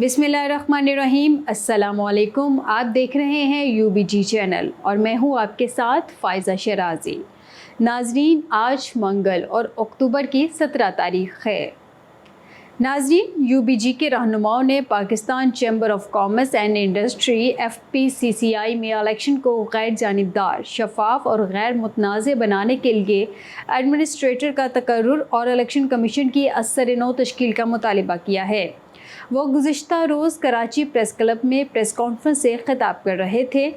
بسم اللہ الرحمن الرحیم، السلام علیکم۔ آپ دیکھ رہے ہیں UBG چینل اور میں ہوں آپ کے ساتھ فائزہ شرازی۔ ناظرین، آج منگل اور اکتوبر کی 17 تاریخ ہے۔ ناظرین، UBG کے رہنماؤں نے Pakistan chamber of commerce and industry FPCCI میں الیکشن کو غیر جانبدار، شفاف اور غیر متنازع بنانے کے لیے ایڈمنسٹریٹر کا تقرر اور الیکشن کمیشن کی از سر نو تشکیل کا مطالبہ کیا ہے۔ وہ گزشتہ روز کراچی پریس کلب میں پریس کانفرنس سے خطاب کر رہے تھے۔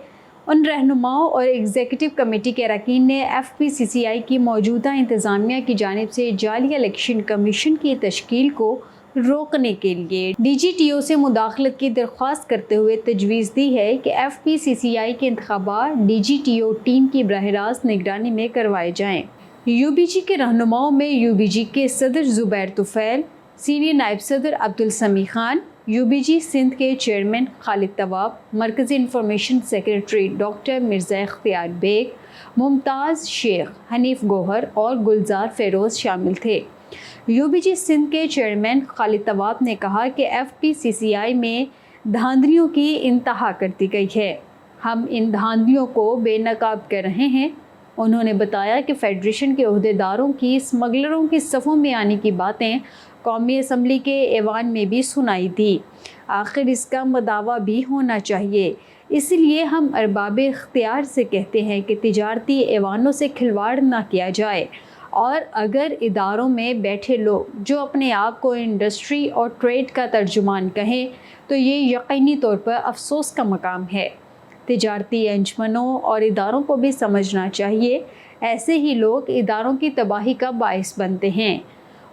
ان رہنماؤں اور ایگزیکٹو کمیٹی کے اراکین نے FPCCI کی موجودہ انتظامیہ کی جانب سے جعلی الیکشن کمیشن کی تشکیل کو روکنے کے لیے DGTO سے مداخلت کی درخواست کرتے ہوئے تجویز دی ہے کہ FPCCI کے انتخابات DGTO ٹیم کی براہ راست نگرانی میں کروائے جائیں۔ UBG کے رہنماؤں میں UBG کے صدر زبیر طفیل، سینئر نائب صدر عبدالسمیع خان، UBG سندھ کے چیئرمین خالد طواب، مرکزی انفارمیشن سیکریٹری ڈاکٹر مرزا اختیار بیگ، ممتاز شیخ، حنیف گوہر اور گلزار فیروز شامل تھے۔ UBG سندھ کے چیئرمین خالد طواب نے کہا کہ FPCCI میں دھاندلیوں کی انتہا کر دی گئی ہے۔ ہم ان دھاندلیوں کو بے نقاب کر رہے ہیں۔ انہوں نے بتایا کہ فیڈریشن کے عہدیداروں کی اسمگلروں کی صفوں میں آنے کی باتیں قومی اسمبلی کے ایوان میں بھی سنائی دی۔ آخر اس کا مداوع بھی ہونا چاہیے۔ اس لیے ہم ارباب اختیار سے کہتے ہیں کہ تجارتی ایوانوں سے کھلواڑ نہ کیا جائے، اور اگر اداروں میں بیٹھے لوگ جو اپنے آپ کو انڈسٹری اور ٹریڈ کا ترجمان کہیں تو یہ یقینی طور پر افسوس کا مقام ہے۔ تجارتی انجمنوں اور اداروں کو بھی سمجھنا چاہیے، ایسے ہی لوگ اداروں کی تباہی کا باعث بنتے ہیں۔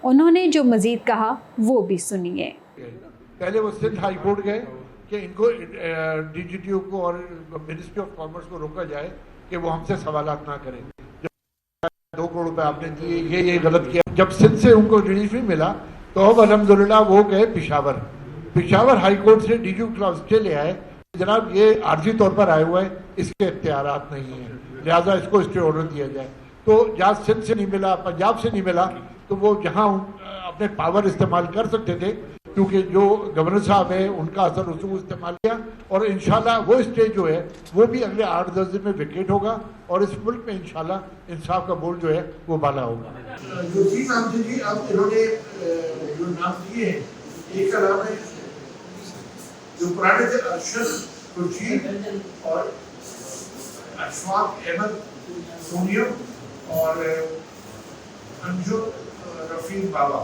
انہوں نے جو مزید کہا وہ بھی سنیے۔ پہلے وہ سندھ ہائی کورٹ گئے کہ ان کو DGTO کو اور منسٹری آف کامرس کو روکا جائے کہ وہ ہم سے سوالات نہ کریں۔ 2 کروڑ روپے آپ نے دیے، یہ غلط کیا۔ جب سندھ سے ان کو ریلیف نہیں ملا تو اب الحمدللہ وہ گئے پشاور ہائی کورٹ سے DGTO خلاف اسٹے لے آئے۔ جناب یہ عارضی طور پر آئے ہوئے، اس کے اختیارات نہیں ہیں، لہٰذا اس کو اسٹے آرڈر دیا جائے۔ تو جہاں سندھ سے نہیں ملا، پنجاب سے نہیں ملا، تو وہ جہاں اپنے پاور استعمال کر سکتے تھے، کیونکہ جو گورنر صاحب ہیں ان کا اثر رسوخ استعمال کیا، اور انشاءاللہ وہ اسٹے جو ہے وہ بھی اگلے 8-10 دن میں ویکیٹ ہوگا، اور اس ملک میں انشاءاللہ انصاف کا بول جو ہے وہ بالا ہوگا۔ جو 3 نام تھے جی، اب انہوں نے جو نام دیے ہیں، ایک کا نام ہے جو پرانے تھے ارشد خورشید اور اشفاق احمد سونیم اور انجم رفیق بابا،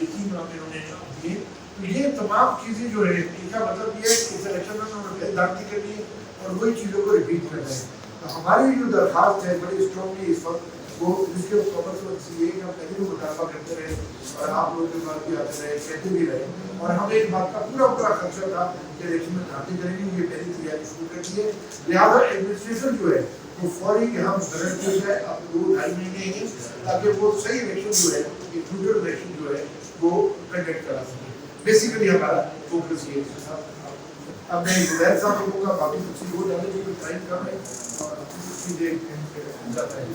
یہ 3 نام انہوں نے دیے۔ تو یہ تمام چیزیں جو ہے ان کا مطلب یہ ہے کہ اس الیکشن میں انہوں نے دھاندلی کرنی ہے اور وہی چیزوں کو ریپیٹ کرنا ہے۔ تو ہماری جو درخواست ہے بڑی اسٹرانگلی اس وقت وہ جس کے کامرس وقت سے یہ کہ ہم پہلے بھی مطالبہ کرتے رہے اور آپ لوگ کے بات بھی آتے رہے، کہتے بھی رہے، اور ہمیں ایک بات کا پورا خدشہ تھا کہ الیکشن میں دھاندلی کریں گے، یہ پہلی تیاری شروع کر دی ہے۔ لہٰذا ایڈمنسٹریشن جو ہے وہ فوری کہ ہم گرنٹ کی جائے، اب 2-2.5 مہینے ہیں تاکہ وہ صحیح الیکشن جو ہے، انکلوڈیڈ الیکشن جو ہے وہ کنڈکٹ کرا سکیں۔ بیسیکلی ہمارا فوکس یہ ہے۔ اب میں زبیر صاحب کو کا باقی تفصیل ہو جانے کی ٹائم کم ہے اور چیزیں جاتا ہے۔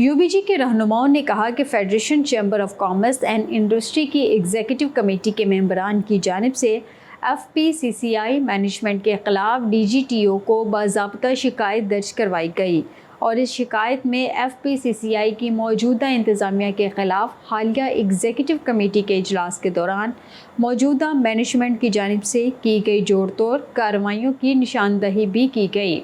UBG کے رہنماؤں نے کہا کہ federation chamber of commerce and industry کی ایگزیکٹو کمیٹی کے ممبران کی جانب سے FPCCI مینجمنٹ کے خلاف DGTO کو باضابطہ شکایت درج کروائی گئی، اور اس شکایت میں FPCCI کی موجودہ انتظامیہ کے خلاف حالیہ ایگزیکٹو کمیٹی کے اجلاس کے دوران موجودہ مینجمنٹ کی جانب سے کی گئی جوڑ توڑ کارروائیوں کی نشاندہی بھی کی گئی۔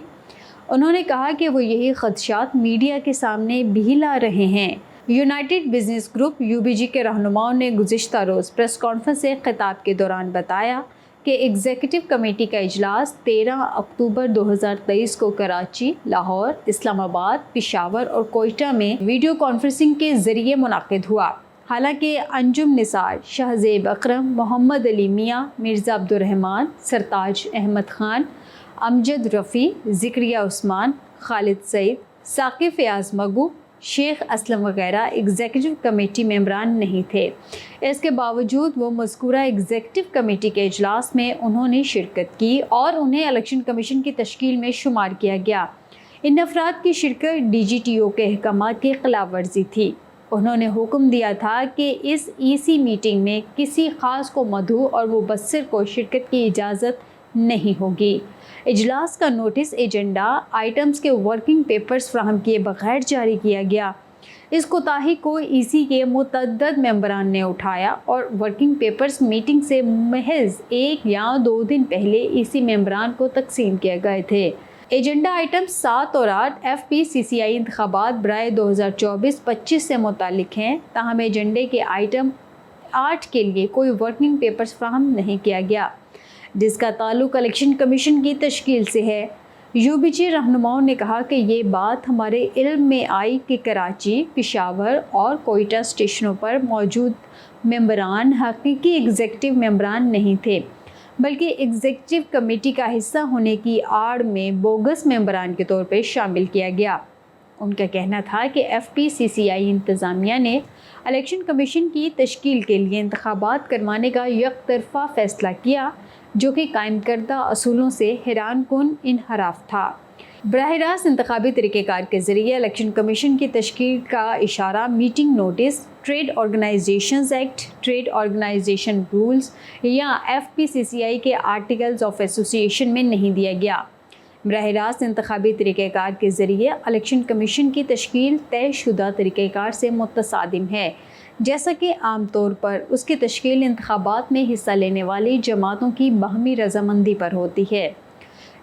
انہوں نے کہا کہ وہ یہی خدشات میڈیا کے سامنے بھی لا رہے ہیں۔ یونائٹڈ بزنس گروپ UBG کے رہنماؤں نے گزشتہ روز پریس کانفرنس سے خطاب کے دوران بتایا کہ ایگزیکٹو کمیٹی کا اجلاس 13 اکتوبر 2023 کو کراچی، لاہور، اسلام آباد، پشاور اور کوئٹہ میں ویڈیو کانفرنسنگ کے ذریعے منعقد ہوا۔ حالانکہ انجم نثار، شہزیب اکرم، محمد علی میاں، مرزا عبدالرحمان، سرتاج احمد خان، امجد رفیع، ذکریہ عثمان، خالد سعید، ثاقب فیاض مگو، شیخ اسلم وغیرہ ایگزیکٹو کمیٹی ممبران نہیں تھے۔ اس کے باوجود وہ مذکورہ ایگزیکٹو کمیٹی کے اجلاس میں انہوں نے شرکت کی اور انہیں الیکشن کمیشن کی تشکیل میں شمار کیا گیا۔ ان افراد کی شرکت DGTO کے احکامات کی خلاف ورزی تھی۔ انہوں نے حکم دیا تھا کہ اس EC میٹنگ میں کسی خاص کو مدعو اور مبصر کو شرکت کی اجازت نہیں ہوگی۔ اجلاس کا نوٹس ایجنڈا آئٹمز کے ورکنگ پیپرز فراہم کیے بغیر جاری کیا گیا۔ اس کوتاہی کو EC کے متعدد ممبران نے اٹھایا اور ورکنگ پیپرز میٹنگ سے محض 1 یا 2 دن پہلے EC ممبران کو تقسیم کیے گئے تھے۔ ایجنڈا آئٹم 7 اور 8 FPCCI انتخابات برائے 2024-25 سے متعلق ہیں، تاہم ایجنڈے کے آئٹم 8 کے لیے کوئی ورکنگ پیپرز فراہم نہیں کیا گیا، جس کا تعلق الیکشن کمیشن کی تشکیل سے ہے۔ UBG رہنماؤں نے کہا کہ یہ بات ہمارے علم میں آئی کہ کراچی، پشاور اور کوئٹہ اسٹیشنوں پر موجود ممبران حقیقی ایگزیکٹو ممبران نہیں تھے، بلکہ ایگزیکٹو کمیٹی کا حصہ ہونے کی آڑ میں بوگس ممبران کے طور پر شامل کیا گیا۔ ان کا کہنا تھا کہ FPCCI انتظامیہ نے الیکشن کمیشن کی تشکیل کے لیے انتخابات کروانے کا یک طرفہ فیصلہ کیا، جو کہ قائم کردہ اصولوں سے حیران کن انحراف تھا۔ براہ راست انتخابی طریقہ کار کے ذریعے الیکشن کمیشن کی تشکیل کا اشارہ meeting notice, trade organizations act, trade organization rules یا FPCCI کے آرٹیکلز آف ایسوسی ایشن میں نہیں دیا گیا۔ براہ راست انتخابی طریقہ کار کے ذریعے الیکشن کمیشن کی تشکیل طے شدہ طریقہ کار سے متصادم ہے، جیسا کہ عام طور پر اس کی تشکیل انتخابات میں حصہ لینے والی جماعتوں کی باہمی رضامندی پر ہوتی ہے۔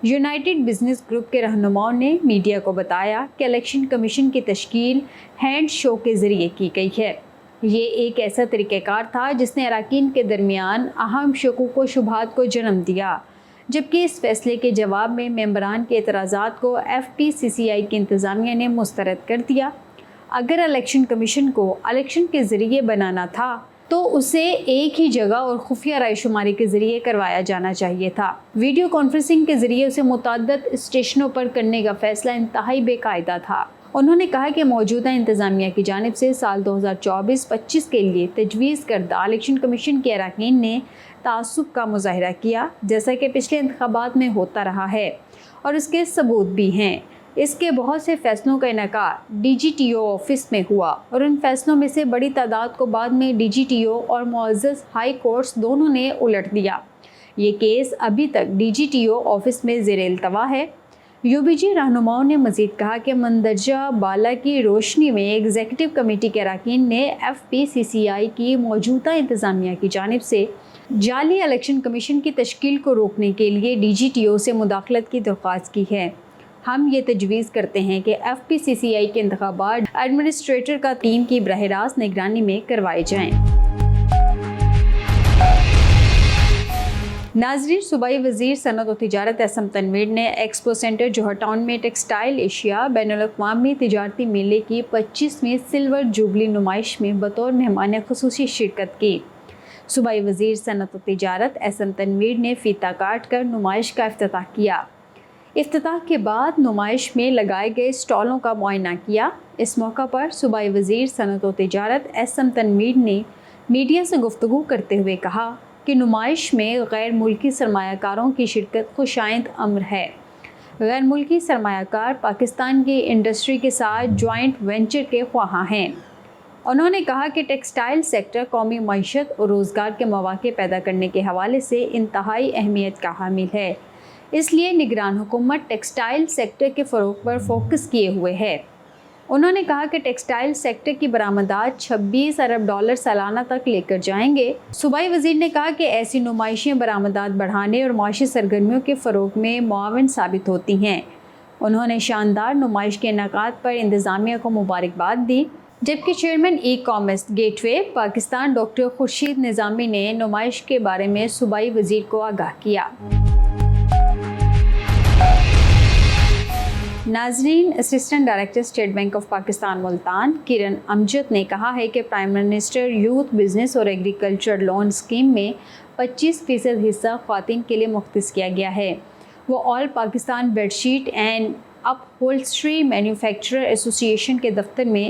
یونائٹڈ بزنس گروپ کے رہنماؤں نے میڈیا کو بتایا کہ الیکشن کمیشن کی تشکیل ہینڈ شو کے ذریعے کی گئی ہے۔ یہ ایک ایسا طریقہ کار تھا جس نے اراکین کے درمیان اہم شکوک و شبہات کو جنم دیا، جبکہ اس فیصلے کے جواب میں ممبران کے اعتراضات کو FPCCI کی انتظامیہ نے مسترد کر دیا۔ اگر الیکشن کمیشن کو الیکشن کے ذریعے بنانا تھا تو اسے ایک ہی جگہ اور خفیہ رائے شماری کے ذریعے کروایا جانا چاہیے تھا۔ ویڈیو کانفرنسنگ کے ذریعے اسے متعدد اسٹیشنوں پر کرنے کا فیصلہ انتہائی بے قاعدہ تھا۔ انہوں نے کہا کہ موجودہ انتظامیہ کی جانب سے سال 2024-25 کے لیے تجویز کردہ الیکشن کمیشن کے اراکین نے تعصب کا مظاہرہ کیا، جیسا کہ پچھلے انتخابات میں ہوتا رہا ہے، اور اس کے ثبوت بھی ہیں۔ اس کے بہت سے فیصلوں کا انعقاد DGTO آفس میں ہوا اور ان فیصلوں میں سے بڑی تعداد کو بعد میں DGTO اور معزز ہائی کورٹس دونوں نے الٹ دیا۔ یہ کیس ابھی تک DGTO آفس میں زیر التوا ہے۔ UBG رہنماؤں نے مزید کہا کہ مندرجہ بالا کی روشنی میں ایگزیکٹو کمیٹی کے اراکین نے FPCCI کی موجودہ انتظامیہ کی جانب سے جعلی الیکشن کمیشن کی تشکیل کو روکنے کے لیے DGTO سے مداخلت کی درخواست کی ہے۔ ہم یہ تجویز کرتے ہیں کہ FPCCI کے انتخابات ایڈمنسٹریٹر کا ٹیم کی براہ راست نگرانی میں کروائے جائیں۔ ناظرین، صوبائی وزیر صنعت و تجارت احسن تنویر نے ایکسپو سینٹر جوہر ٹاؤن میں ٹیکسٹائل ایشیا بین الاقوامی تجارتی میلے کی 25ویں سلور جوبلی نمائش میں بطور مہمان خصوصی شرکت کی۔ صوبائی وزیر صنعت و تجارت احسن تنویر نے فیتہ کاٹ کر نمائش کا افتتاح کیا۔ افتتاح کے بعد نمائش میں لگائے گئے اسٹالوں کا معائنہ کیا۔ اس موقع پر صوبائی وزیر صنعت و تجارت احسن تنویر نے میڈیا سے گفتگو کرتے ہوئے کہا کہ نمائش میں غیر ملکی سرمایہ کاروں کی شرکت خوشائند امر ہے۔ غیر ملکی سرمایہ کار پاکستان کی انڈسٹری کے ساتھ جوائنٹ وینچر کے خواہاں ہیں۔ انہوں نے کہا کہ ٹیکسٹائل سیکٹر قومی معیشت اور روزگار کے مواقع پیدا کرنے کے حوالے سے انتہائی اہمیت کا حامل ہے، اس لیے نگران حکومت ٹیکسٹائل سیکٹر کے فروغ پر فوکس کیے ہوئے ہے۔ انہوں نے کہا کہ ٹیکسٹائل سیکٹر کی برآمدات $26 ارب سالانہ تک لے کر جائیں گے۔ صوبائی وزیر نے کہا کہ ایسی نمائشیں برآمدات بڑھانے اور معاشی سرگرمیوں کے فروغ میں معاون ثابت ہوتی ہیں۔ انہوں نے شاندار نمائش کے انعقاد پر انتظامیہ کو مبارکباد دی، جبکہ چیئرمین ای کامرس گیٹ وے پاکستان ڈاکٹر خورشید نظامی نے نمائش کے بارے میں صوبائی وزیر کو آگاہ کیا۔ ناظرین، assistant director state bank of Pakistan Multan کرن امجد نے کہا ہے کہ پرائم منسٹر یوتھ بزنس اور ایگریکلچر لون اسکیم میں 25% حصہ خواتین کے لیے مختص کیا گیا ہے۔ وہ all Pakistan bed sheet and upholstery manufacturer association کے دفتر میں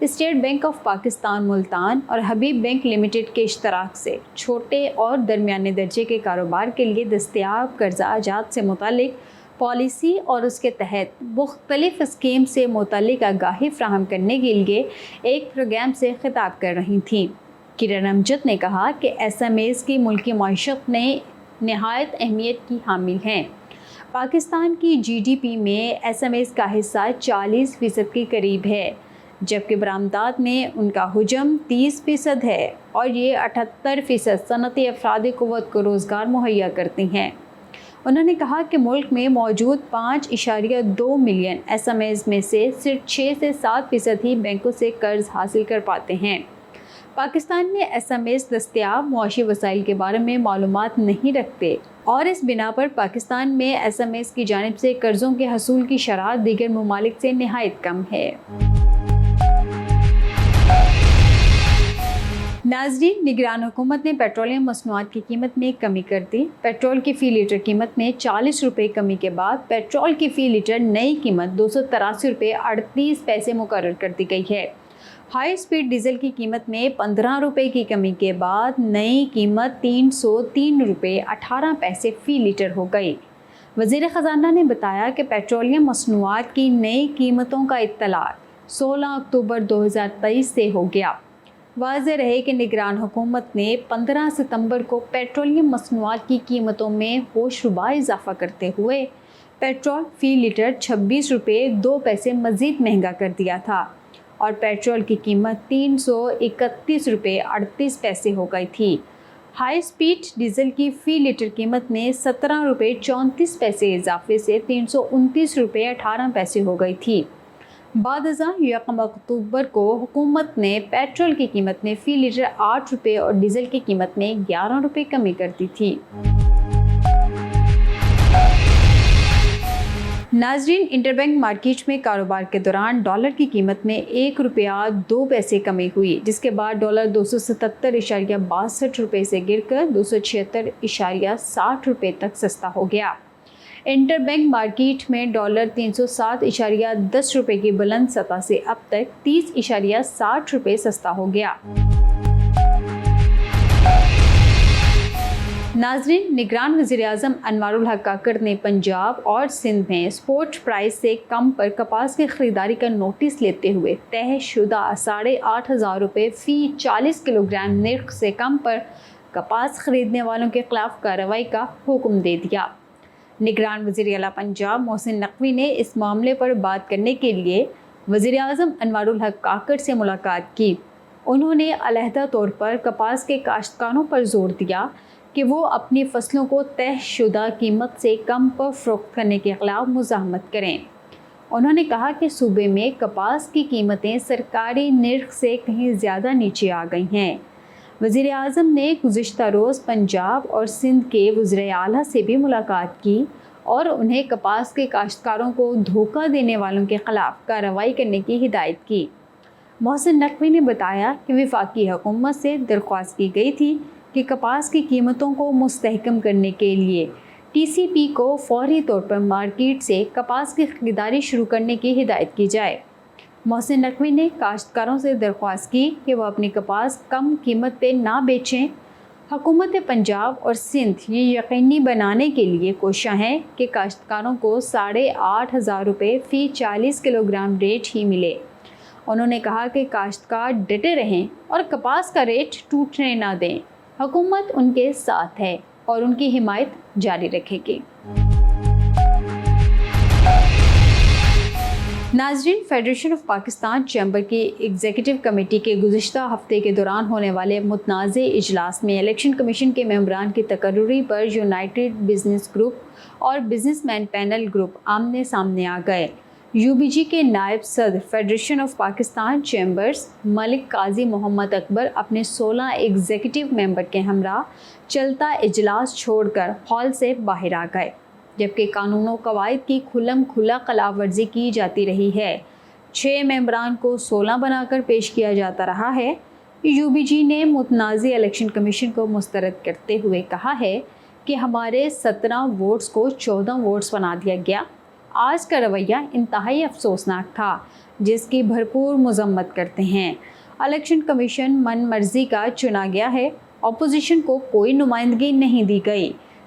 state bank of Pakistan Multan اور حبیب بینک لمیٹڈ کے اشتراک سے چھوٹے اور درمیانے درجے کے کاروبار کے لیے دستیاب قرضہ جات سے متعلق پالیسی اور اس کے تحت مختلف اسکیم سے متعلق آگاہی فراہم کرنے کے لیے ایک پروگرام سے خطاب کر رہی تھیں۔ کرن امجد نے کہا کہ SMEs کی ملکی معیشت میں نہایت اہمیت کی حامل ہیں۔ پاکستان کی GDP میں SMEs کا حصہ 40% کے قریب ہے، جبکہ برآمدات میں ان کا حجم 30% ہے اور یہ 78% صنعتی افرادی قوت کو روزگار مہیا کرتی ہیں۔ انہوں نے کہا کہ ملک میں موجود 5.2 ملین SMEs میں سے صرف 6 سے 7% ہی بینکوں سے قرض حاصل کر پاتے ہیں۔ پاکستان میں SMEs دستیاب معاشی وسائل کے بارے میں معلومات نہیں رکھتے اور اس بنا پر پاکستان میں SMEs کی جانب سے قرضوں کے حصول کی شرح دیگر ممالک سے نہایت کم ہے۔ ناظرین، نگران حکومت نے پیٹرولیم مصنوعات کی قیمت میں کمی کر دی۔ پیٹرول کی فی لیٹر قیمت میں 40 روپے کمی کے بعد پیٹرول کی فی لیٹر نئی قیمت 283 روپے 38 پیسے مقرر کر دی گئی ہے۔ ہائی اسپیڈ ڈیزل کی قیمت میں 15 روپے کی کمی کے بعد نئی قیمت 303 روپے 18 پیسے فی لیٹر ہو گئی۔ وزیر خزانہ نے بتایا کہ پیٹرولیم مصنوعات کی نئی قیمتوں کا اطلاق 16 اکتوبر 2023 سے ہو گیا۔ واضح رہے کہ نگران حکومت نے 15 ستمبر کو پیٹرولیم مصنوعات کی قیمتوں میں ہوشربا اضافہ کرتے ہوئے پیٹرول فی لیٹر 26 روپے 2 پیسے مزید مہنگا کر دیا تھا اور پیٹرول کی قیمت 331 روپے 38 پیسے ہو گئی تھی۔ ہائی اسپیڈ ڈیزل کی فی لیٹر قیمت میں 17 روپے 34 پیسے اضافے سے 329 روپے 18 پیسے ہو گئی تھی۔ بعد ازاں 1 اکتوبر کو حکومت نے پیٹرول کی قیمت میں فی لیٹر 8 روپے اور ڈیزل کی قیمت میں 11 روپے کمی کر دی تھی۔ ناظرین، انٹر بینک مارکیٹ میں کاروبار کے دوران ڈالر کی قیمت میں 1 روپیہ 2 پیسے کمی ہوئی، جس کے بعد ڈالر 277.62 روپے سے گر کر 276.60 روپے تک سستا ہو گیا۔ انٹر بینک مارکیٹ میں ڈالر 307.10 روپے کی بلند سطح سے اب تک 30.60 روپے سستا ہو گیا۔ ناظرین، نگران وزیر اعظم انوار الحق کاکڑ نے پنجاب اور سندھ میں اسپوٹ پرائز سے کم پر کپاس کی خریداری کا نوٹس لیتے ہوئے طے شدہ 8,500 روپے فی 40 کلو گرام نرخ سے کم پر کپاس خریدنے والوں کے خلاف کارروائی کا حکم دے دیا۔ نگران وزیر اعلیٰ پنجاب محسن نقوی نے اس معاملے پر بات کرنے کے لیے وزیر اعظم انوار الحق کاکڑ سے ملاقات کی۔ انہوں نے علیحدہ طور پر کپاس کے کاشتکاروں پر زور دیا کہ وہ اپنی فصلوں کو طے شدہ قیمت سے کم پر فروخت کرنے کے خلاف مزاحمت کریں۔ انہوں نے کہا کہ صوبے میں کپاس کی قیمتیں سرکاری نرخ سے کہیں زیادہ نیچے آ گئی ہیں۔ وزیر اعظم نے گزشتہ روز پنجاب اور سندھ کے وزرائے اعلیٰ سے بھی ملاقات کی اور انہیں کپاس کے کاشتکاروں کو دھوکہ دینے والوں کے خلاف کارروائی کرنے کی ہدایت کی۔ محسن نقوی نے بتایا کہ وفاقی حکومت سے درخواست کی گئی تھی کہ کپاس کی قیمتوں کو مستحکم کرنے کے لیے TCP کو فوری طور پر مارکیٹ سے کپاس کی خریداری شروع کرنے کی ہدایت کی جائے۔ محسن نقوی نے کاشتکاروں سے درخواست کی کہ وہ اپنی کپاس کم قیمت پہ نہ بیچیں۔ حکومت پنجاب اور سندھ یہ یقینی بنانے کے لیے کوشاں ہیں کہ کاشتکاروں کو 8,500 روپے فی 40 کلو گرام ریٹ ہی ملے۔ انہوں نے کہا کہ کاشتکار ڈٹے رہیں اور کپاس کا ریٹ ٹوٹنے نہ دیں۔ حکومت ان کے ساتھ ہے اور ان کی حمایت جاری رکھے گی۔ ناظرین، فیڈریشن آف پاکستان چیمبر کی ایگزیکٹو کمیٹی کے گزشتہ ہفتے کے دوران ہونے والے متنازع اجلاس میں الیکشن کمیشن کے ممبران کی تقرری پر یونائٹڈ بزنس گروپ اور بزنس مین پینل گروپ آمنے سامنے آ گئے۔ UBG کے نائب صدر فیڈریشن آف پاکستان چیمبرز ملک قاضی محمد اکبر اپنے 16 ایگزیکٹو ممبر کے ہمراہ چلتا اجلاس چھوڑ کر ہال سے باہر آ گئے، جبکہ قانون و قواعد کی کھلم کھلا خلاف ورزی کی جاتی رہی ہے۔ 6 ممبران کو 16 بنا کر پیش کیا جاتا رہا ہے۔ UBG نے متنازع الیکشن کمیشن کو مسترد کرتے ہوئے کہا ہے کہ ہمارے 17 ووٹس کو 14 ووٹس بنا دیا گیا۔ آج کا رویہ انتہائی افسوسناک تھا، جس کی بھرپور مذمت کرتے ہیں۔ الیکشن کمیشن من مرضی کا چنا گیا ہے، اپوزیشن کو کوئی نمائندگی نہیں دی گئی۔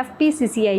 FPCCI